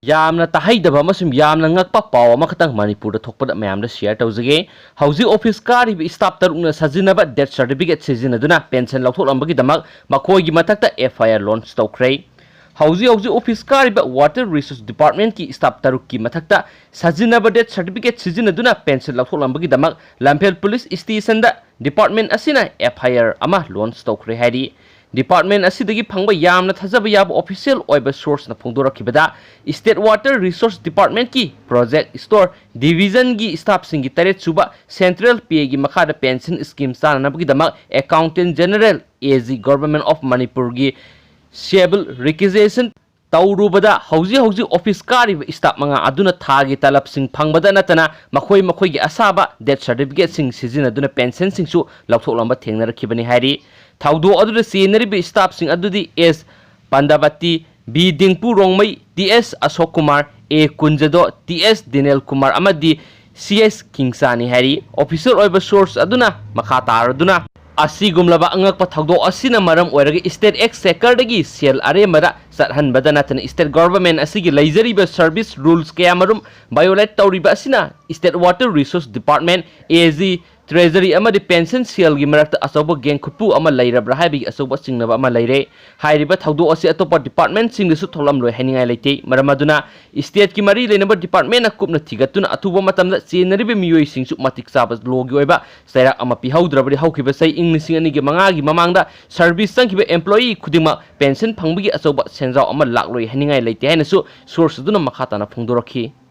यामना ताहाइदबा अमसुम यामना ngakpa paw amakatang Manipur da thokpada mayamda share tawjage hauji office kari staff tarukna sajinaba death certificate sijinaduna pension laothok lambagi damak makhoi gi mathakta FIR launch tawkhre hauji office kari water resource department ki staff taruk ki mathakta sajinaba death certificate sijinaduna pension laothok lambagi damak Lamphel police station da department asina FIR ama launch tawkhre hari Department asidagi phangba yamna thajaba yab official oiba source na phongdorakibada State Water Resource Department ki project store division gi staff singi taret suba central PA gi makhada pension scheme sana nabagi damak accountant general AG government of Manipur gi stable requisition Taurubada hauji office kari staff manga aduna thagi talap sing phangbada natana makhoi gi asaba death certificate sing sizina aduna pension sing su laothok lamba thengna rakhibani hari Thaudo adu scenery be staff sing adudi S Pandavati B Dingpu Rongmai TS Ashok Kumar A Kunjado TS Dinel Kumar amadi CS Kingsani Heiri officer oiba source aduna makhata aduna asigumlaba angakpa thaudo asina maram oiraga state exchequer dagi sel are mara sathan badana tan state government asigi laizariba service rules kaya marum violate tawriba asina state water resource department AG Treasury amadi pension sale gi marakta asobo geng khutpu ama lairabra haibi asobo singnaba ama laire hairiba thaudo asi atopa department sing desu tholam loi haningai leite maramaduna state ki mari lenaba department akupna thigatuna atuba matamda chenaribe miyoi singsu matik sabas logi oiba saira ama pihaudrabri haukiba sai inglising ani gi manga gi mamangda service sangkiba employee khudima pension phangbi asobo senjao ama lakloi haningai leite hainasu source duna makhata na phongdorakhi